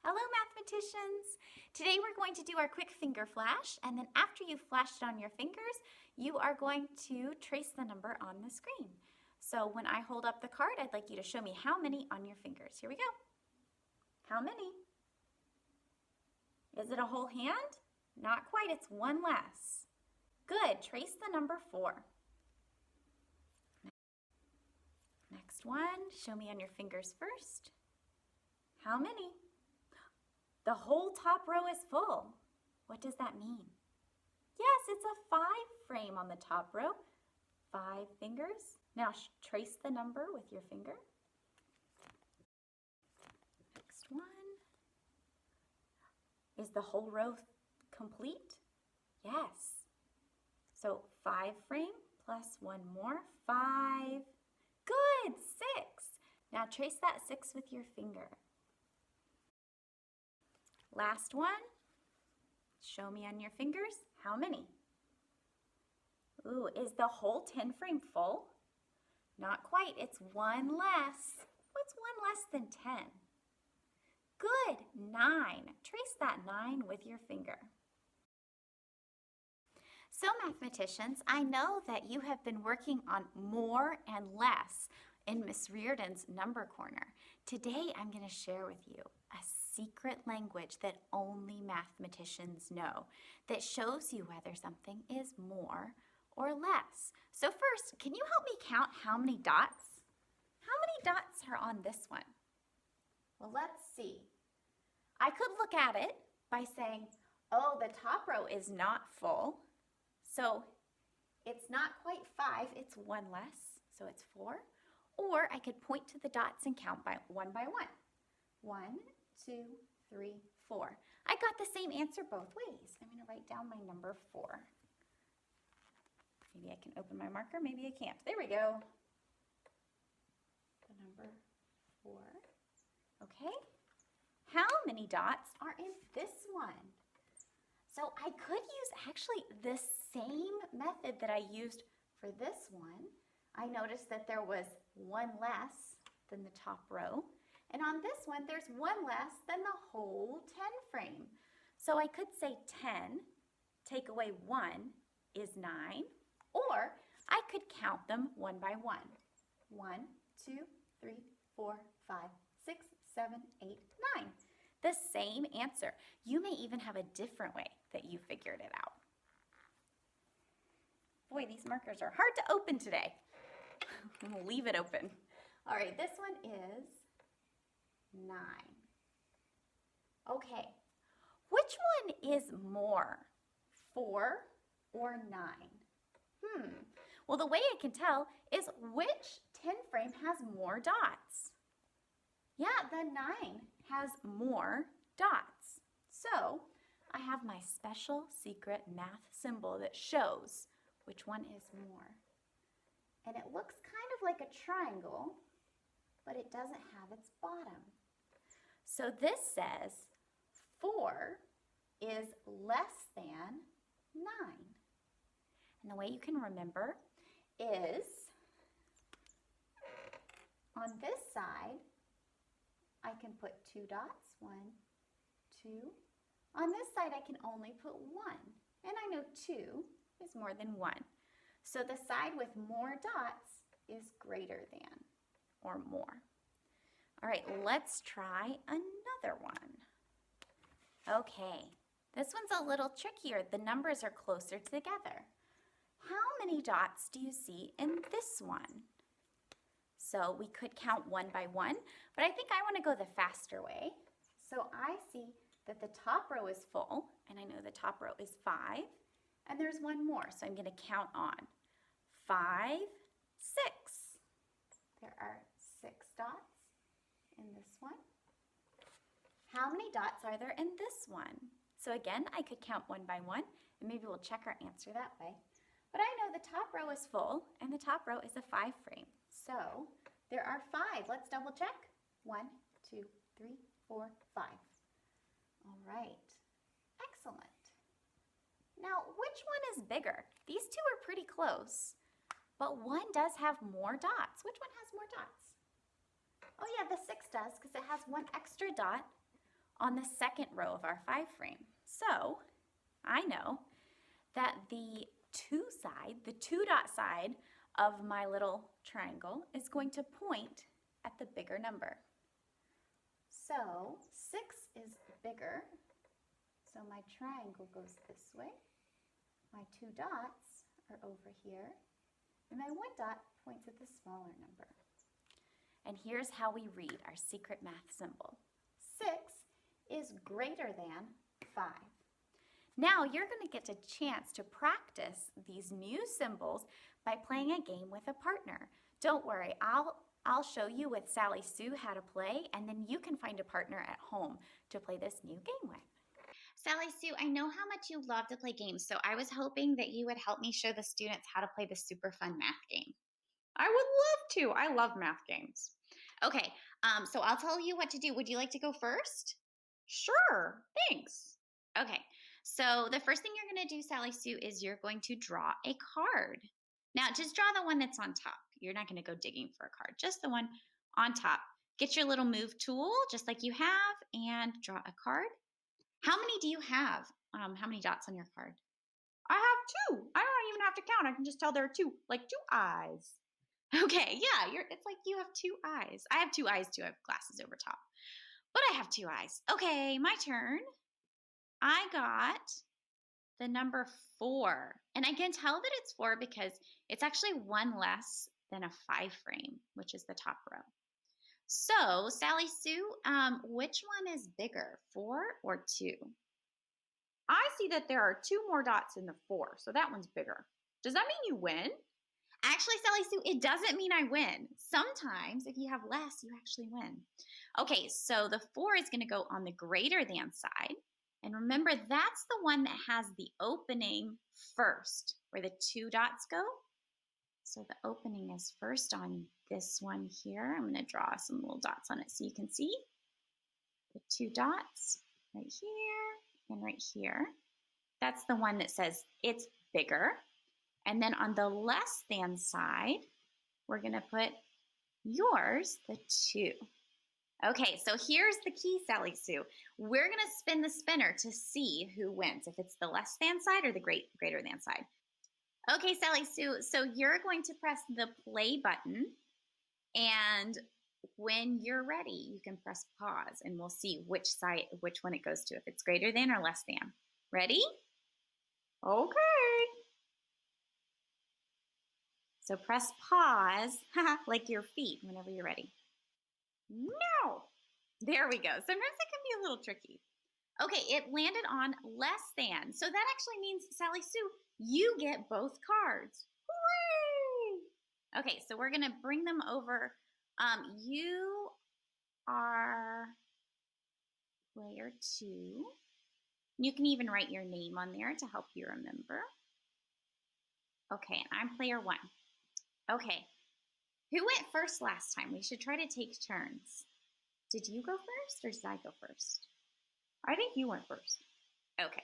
Hello, mathematicians! Today we're going to do our quick finger flash, and then after you've flashed it on your fingers, you are going to trace the number on the screen. So when I hold up the card, I'd like you to show me how many on your fingers. Here we go. How many? Is it a whole hand? Not quite, it's one less. Good, trace the number 4. Next one, show me on your fingers first. How many? The whole top row is full. What does that mean? Yes, it's a 5 frame on the top row. 5 fingers. Now trace the number with your finger. Next one. Is the whole row complete? Yes. So 5 frame plus 1 more. 5. Good, 6. Now trace that 6 with your finger. Last one. Show me on your fingers. How many? Ooh, is the whole 10 frame full? Not quite. It's 1 less. What's 1 less than 10? Good. 9. Trace that 9 with your finger. So mathematicians, I know that you have been working on more and less in Miss Reardon's Number Corner. Today I'm going to share with you a secret language that only mathematicians know that shows you whether something is more or less. So first, can you help me count how many dots? How many dots are on this one? Well, let's see. I could look at it by saying, oh, the top row is not full. So it's not quite 5, it's 1 less, so it's 4. Or I could point to the dots and count one by one. 1, 2, 3, 4. I got the same answer both ways. I'm going to write down my number 4. Maybe I can open my marker, maybe I can't. There we go. The number 4. Okay. How many dots are in this one? So I could use actually the same method that I used for this one. I noticed that there was 1 less than the top row. And on this one, there's 1 less than the whole 10 frame. So I could say 10, take away 1 is 9, or I could count them one by one. 1, 2, 3, 4, 5, 6, 7, 8, 9. The same answer. You may even have a different way that you figured it out. Boy, these markers are hard to open today. I'm going to leave it open. All right, this one is 9. Okay, which one is more, 4 or 9? Well, the way I can tell is which 10 frame has more dots. Yeah, the 9 has more dots. So I have my special secret math symbol that shows which one is more. And it looks kind of like a triangle, but it doesn't have its bottom. So this says 4 is less than 9. And the way you can remember is on this side, I can put 2 dots, 1, 2. On this side, I can only put 1. And I know 2 is more than 1. So the side with more dots is greater than or more. All right, let's try another one. Okay, this one's a little trickier. The numbers are closer together. How many dots do you see in this one? So we could count one by one, but I think I want to go the faster way. So I see that the top row is full, and I know the top row is 5, and there's 1 more, so I'm going to count on 5, 6. There are 6 dots in this one. How many dots are there in this one? So again, I could count one by one, and maybe we'll check our answer that way. But I know the top row is full, and the top row is a 5 frame. So there are 5. Let's double check. 1, 2, 3, 4, 5. All right. Excellent. Now, which one is bigger? These two are pretty close, but one does have more dots. Which one has more dots? Oh yeah, the 6 does, because it has 1 extra dot on the second row of our 5 frame. So I know that the 2 side, the 2 dot side of my little triangle is going to point at the bigger number. So 6 is bigger, so my triangle goes this way. My 2 dots are over here, and my 1 dot points at the smaller number. And here's how we read our secret math symbol. 6 is greater than 5. Now you're going to get a chance to practice these new symbols by playing a game with a partner. Don't worry, I'll show you with Sally Sue how to play, and then you can find a partner at home to play this new game with. Sally Sue, I know how much you love to play games, so I was hoping that you would help me show the students how to play this super fun math game. I would love to. I love math games. Okay, so I'll tell you what to do. Would you like to go first? Sure, thanks. Okay, so the first thing you're going to do, Sally Sue, is you're going to draw a card. Now, just draw the one that's on top. You're not going to go digging for a card, just the one on top. Get your little move tool, just like you have, and draw a card. How many do you have? How many dots on your card? I have 2. I don't even have to count. I can just tell there are 2, like 2 eyes. Okay, yeah, it's like you have 2 eyes. I have 2 eyes too. I have glasses over top. But I have 2 eyes. Okay, my turn. I got the number 4. And I can tell that it's 4 because it's actually 1 less than a 5 frame, which is the top row. So, Sally Sue, which one is bigger, 4 or 2? I see that there are 2 more dots in the 4, so that one's bigger. Does that mean you win? Actually, Sally Sue, it doesn't mean I win. Sometimes, if you have less, you actually win. Okay, so the 4 is going to go on the greater than side. And remember, that's the one that has the opening first, where the 2 dots go. So the opening is first on this one here. I'm going to draw some little dots on it so you can see. The 2 dots right here and right here. That's the one that says it's bigger. And then on the less than side, we're going to put yours, the 2. Okay, so here's the key, Sally Sue. We're going to spin the spinner to see who wins, if it's the less than side or the greater than side. Okay, Sally Sue, so you're going to press the play button, and when you're ready, you can press pause, and we'll see which one it goes to, if it's greater than or less than. Ready? Okay. So press pause, like your feet, whenever you're ready. No. There we go. Sometimes it can be a little tricky. Okay, it landed on less than. So that actually means, Sally Sue, you get both cards. Hooray! Okay, so we're going to bring them over. You are player 2. You can even write your name on there to help you remember. Okay, and I'm player 1. Okay, who went first last time? We should try to take turns. Did you go first or did I go first? I think you went first. Okay,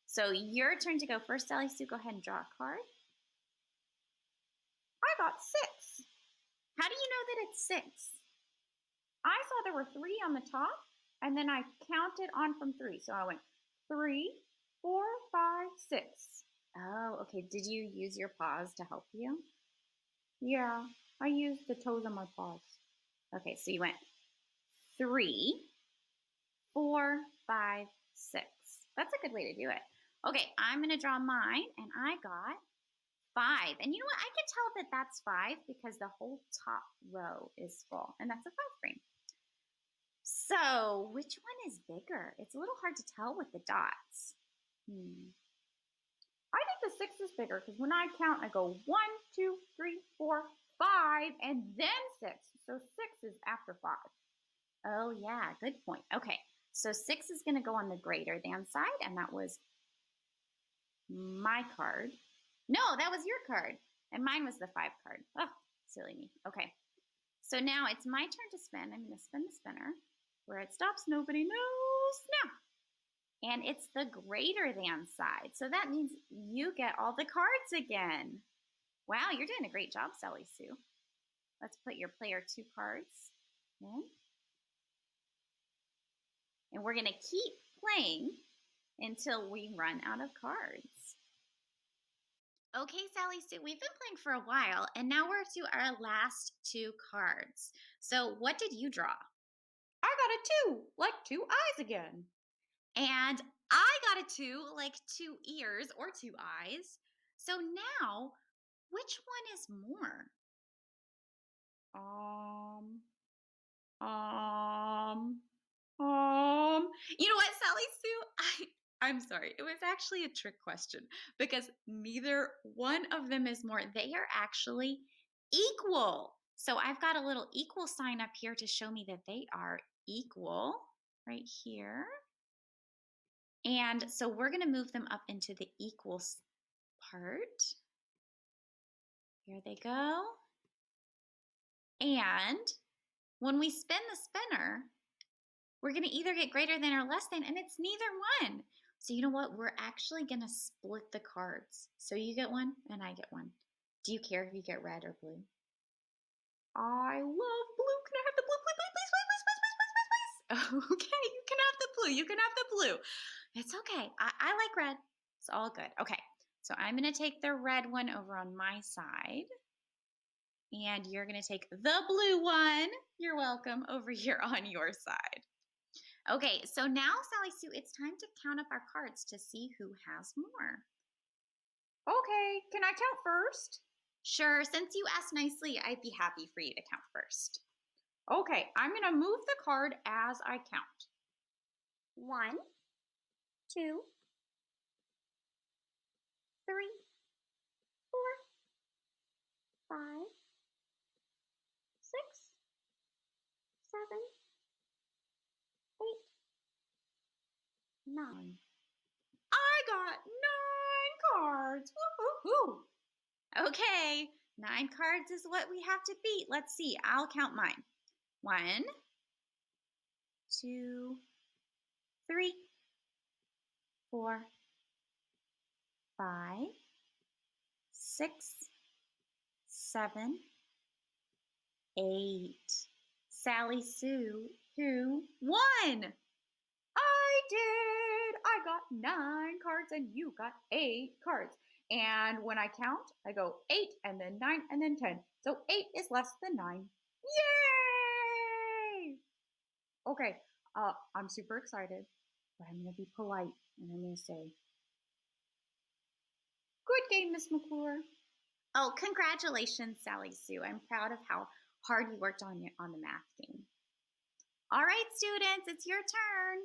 so your turn to go first, Sally Sue. Go ahead and draw a card. I got 6. How do you know that it's 6? I saw there were 3 on the top, and then I counted on from 3. So I went 3, 4, 5, 6. Oh, okay. Did you use your paws to help you? Yeah, I used the toes on my paws. Okay, so you went 3, 4, 5, 6. That's a good way to do it. Okay, I'm going to draw mine, and I got 5. And you know what? I can tell that that's 5 because the whole top row is full, and that's a 5 frame. So, which one is bigger? It's a little hard to tell with the dots. I think the 6 is bigger because when I count, I go 1, 2, 3, 4, 5, and then 6. So 6 is after 5. Oh, yeah, good point. Okay, so 6 is going to go on the greater than side, and that was my card. No, that was your card, and mine was the 5 card. Oh, silly me. Okay, so now it's my turn to spin. I'm going to spin the spinner. Where it stops, nobody knows now. And it's the greater than side, so that means you get all the cards again. Wow, you're doing a great job, Sally Sue. Let's put your player 2 cards in. And we're going to keep playing until we run out of cards. Okay, Sally Sue, we've been playing for a while, and now we're to our last two cards. So what did you draw? I got a 2, like 2 eyes again. And I got a 2, like 2 ears or 2 eyes. So now, which one is more? You know what, Sally Sue? I'm sorry. It was actually a trick question because neither one of them is more. They are actually equal. So I've got a little equal sign up here to show me that they are equal right here. And so we're going to move them up into the equals part. Here they go. And when we spin the spinner, we're going to either get greater than or less than, and it's neither one. So you know what? We're actually going to split the cards. So you get one and I get one. Do you care if you get red or blue? I love blue. Can I have the blue, please? Okay, you can have the blue. You can have the blue. It's okay. I like red. It's all good. Okay, so I'm going to take the red one over on my side. And you're going to take the blue one, you're welcome, over here on your side. Okay, so now, Sally Sue, it's time to count up our cards to see who has more. Okay, can I count first? Sure, since you asked nicely, I'd be happy for you to count first. Okay, I'm going to move the card as I count. 1, 2, 3, 4, 5, 6, 7, 8, 9. I got 9 cards. Woo-hoo-hoo. Okay, 9 cards is what we have to beat. Let's see, I'll count mine. 1, 2, 3, 4, 5, 6, 7, 8. Sally Sue, who won? I did. I got 9 cards and you got 8 cards. And when I count, I go 8 and then 9 and then 10. So 8 is less than 9. Yay! Okay, I'm super excited, but I'm going to be polite and I'm going to say, good game, Miss McClure. Oh, congratulations, Sally Sue. I'm proud of how hard you worked on the math game. All right, students, it's your turn.